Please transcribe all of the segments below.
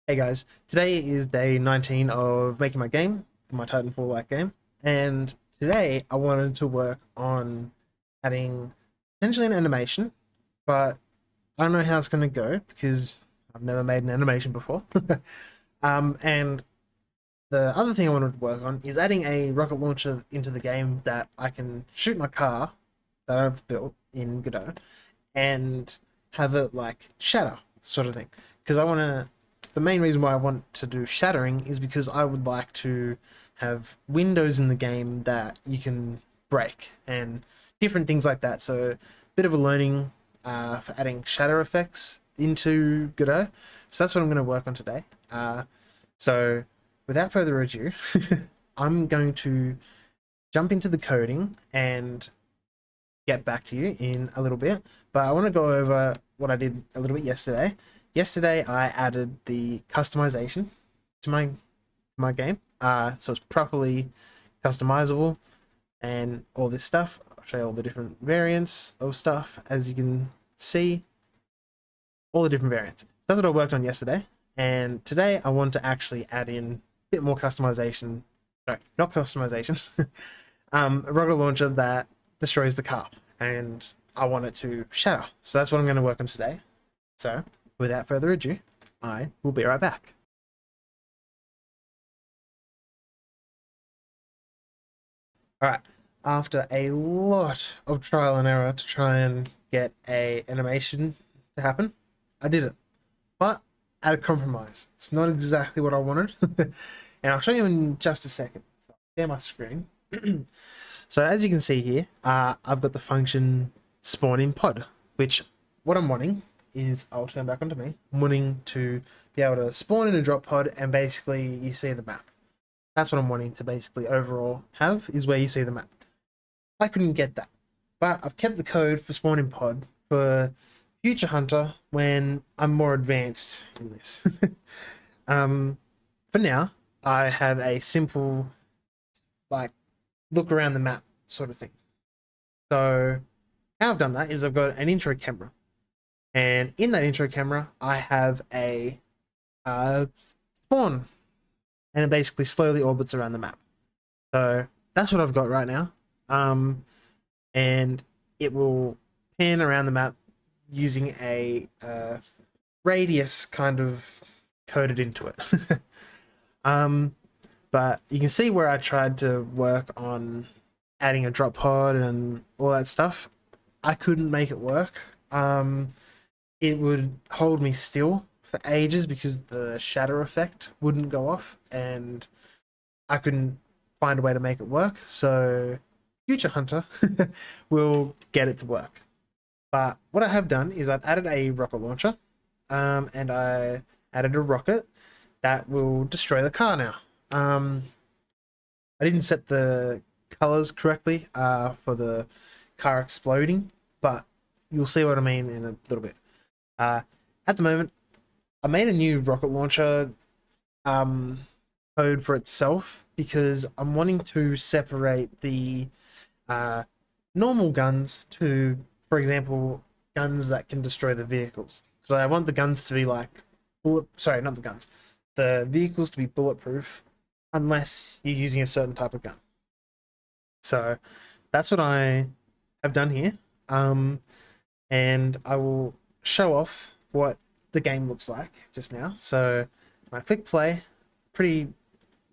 Hey guys, today is day 19 of making my game, my Titanfall-like game, and today I wanted to work on adding potentially an animation, but I don't know how it's going to go because I've never made an animation before. And the other thing I wanted to work on is adding a rocket launcher into the game that I can shoot my car that I've built in Godot and have it like shatter sort of thing. Because the main reason why I want to do shattering is because I would like to have windows in the game that you can break and different things like that. So a bit of a learning for adding shatter effects into Godot. So that's what I'm going to work on today. So without further ado, I'm going to jump into the coding and get back to you in a little bit. But I want to go over what I did a little bit yesterday. Yesterday, I added the customization to my game, so it's properly customizable and all this stuff. I'll show you all the different variants of stuff, as you can see, all the different variants. That's what I worked on yesterday, and today I want to actually add in a bit more customization. Sorry, not customization. A rocket launcher that destroys the car, and I want it to shatter. So that's what I'm going to work on today. So without further ado, I will be right back. Alright, after a lot of trial and error to try and get a animation to happen, I did it. But at a compromise. It's not exactly what I wanted. And I'll show you in just a second. So I'll share my screen. So as you can see here, I've got the function spawn in pod, which what I'm wanting is, I'll turn back onto me, I'm wanting to be able to spawn in a drop pod and basically you see the map. That's what I'm wanting to basically overall have, is where you see the map. I couldn't get that, but I've kept the code for spawn in pod for Future Hunter when I'm more advanced in this. For now, I have a simple, like, look around the map sort of thing. So how I've done that is I've got an intro camera. And in that intro camera, I have a spawn, and it basically slowly orbits around the map. So that's what I've got right now. And it will pan around the map using a radius kind of coded into it. But you can see where I tried to work on adding a drop pod and all that stuff. I couldn't make it work. It would hold me still for ages because the shatter effect wouldn't go off, and I couldn't find a way to make it work. So Future Hunter will get it to work. But what I have done is I've added a rocket launcher, and I added a rocket that will destroy the car now. I didn't set the colors correctly for the car exploding, but you'll see what I mean in a little bit. At the moment, I made a new rocket launcher code for itself because I'm wanting to separate the normal guns to, for example, guns that can destroy the vehicles. So I want the guns to be like the vehicles to be bulletproof unless you're using a certain type of gun. So that's what I have done here. And I will show off what the game looks like just now. So when I click play, pretty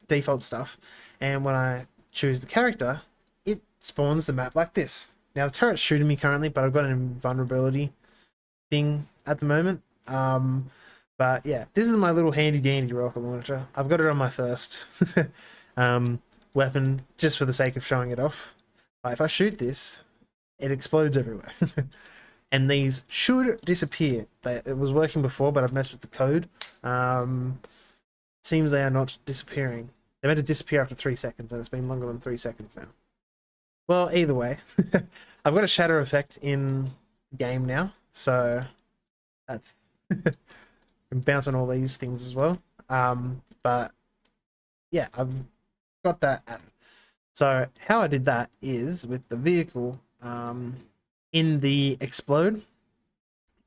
default stuff, and when I choose the character, it spawns the map like this. Now the turret's shooting me currently, but I've got an invulnerability thing at the moment. But yeah, this is my little handy dandy rocket launcher. I've got it on my first weapon just for the sake of showing it off. But if I shoot this, it explodes everywhere. And these should disappear. It was working before, but I've messed with the code. Seems they are not disappearing. They're meant to disappear after 3 seconds, and it's been longer than 3 seconds now. Well, either way, I've got a shatter effect in the game now, so that's can bounce on all these things as well. But yeah, I've got that added. So how I did that is with the vehicle. In the explode,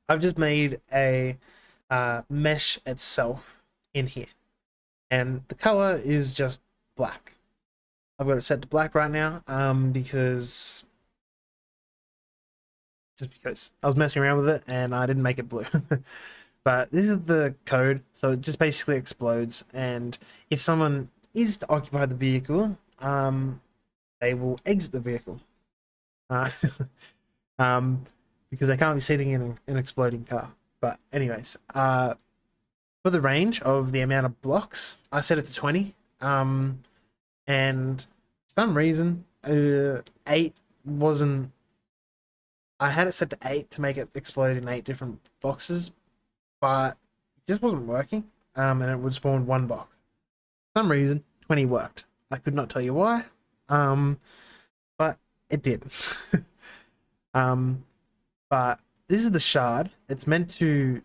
I've just made a mesh itself in here. And the color is just black. I've got it set to black right now, because I was messing around with it and I didn't make it blue. But this is the code, so it just basically explodes, and if someone is to occupy the vehicle, they will exit the vehicle. Uh, because they can't be sitting in an exploding car. But anyways, for the range of the amount of blocks, I set it to 20. And for some reason, 8 wasn't. I had it set to 8 to make it explode in 8 different boxes, but it just wasn't working. And it would spawn 1 box. For some reason, 20 worked. I could not tell you why. But it did. But this is the shard. It's meant to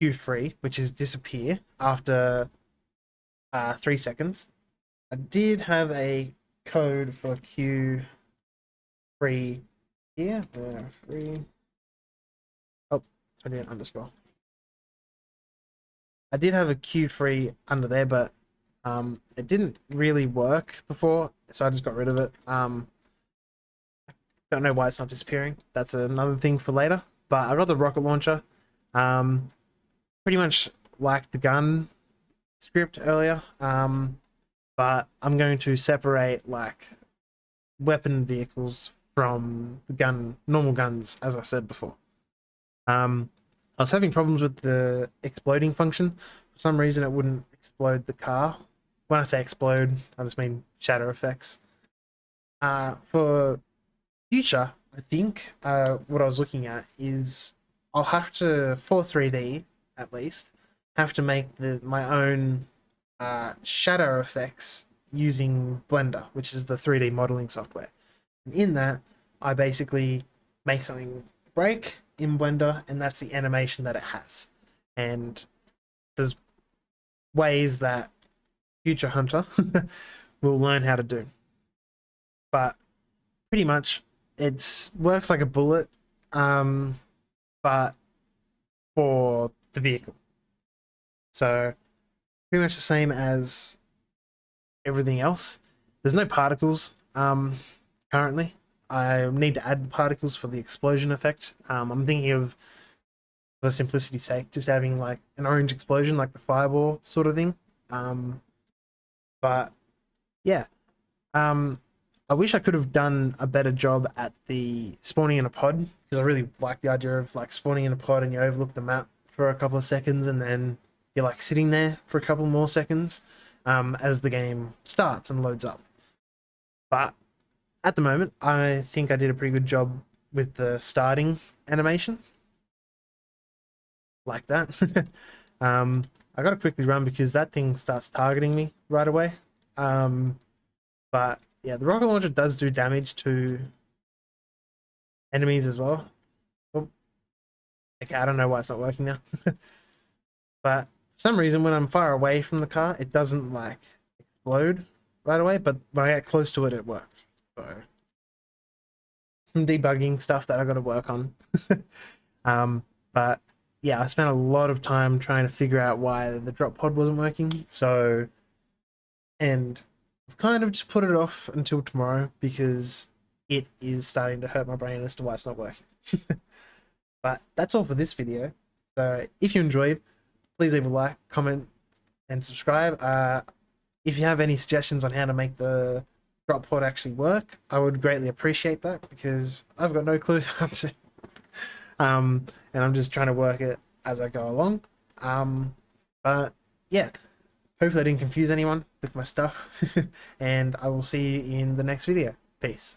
queue free, which is disappear after 3 seconds. I did have a code for queue free here. Free. Oh, sorry, an underscore. I did have a queue free under there, but it didn't really work before, so I just got rid of it. Don't know why it's not disappearing. That's another thing for later. But I got the rocket launcher. Pretty much like the gun script earlier. But I'm going to separate like weapon vehicles from the normal guns, as I said before. I was having problems with the exploding function. For some reason, it wouldn't explode the car. When I say explode, I just mean shatter effects. For future, I think what I was looking at is I'll have to, for 3D at least, have to make my own shadow effects using Blender, which is the 3D modeling software. And in that, I basically make something break in Blender, and that's the animation that it has. And there's ways that future hunter will learn how to do. But pretty much, it works like a bullet, but for the vehicle. So pretty much the same as everything else. There's no particles currently. I need to add the particles for the explosion effect. I'm thinking of, for simplicity's sake, just having like an orange explosion, like the fireball sort of thing. But yeah, I wish I could have done a better job at the spawning in a pod, because I really like the idea of like spawning in a pod and you overlook the map for a couple of seconds and then you're like sitting there for a couple more seconds as the game starts and loads up. But at the moment, I think I did a pretty good job with the starting animation. Like that. I gotta quickly run because that thing starts targeting me right away. But yeah, the rocket launcher does do damage to enemies as well. Oh, okay, I don't know why it's not working now. But for some reason, when I'm far away from the car, it doesn't like explode right away. But when I get close to it, it works. So some debugging stuff that I got to work on. But yeah, I spent a lot of time trying to figure out why the drop pod wasn't working. So, and I've kind of just put it off until tomorrow because it is starting to hurt my brain as to why it's not working. But that's all for this video. So if you enjoyed, please leave a like, comment, and subscribe. If you have any suggestions on how to make the drop pod actually work, I would greatly appreciate that because I've got no clue how to. And I'm just trying to work it as I go along. But yeah, hopefully I didn't confuse anyone with my stuff. And I will see you in the next video. Peace.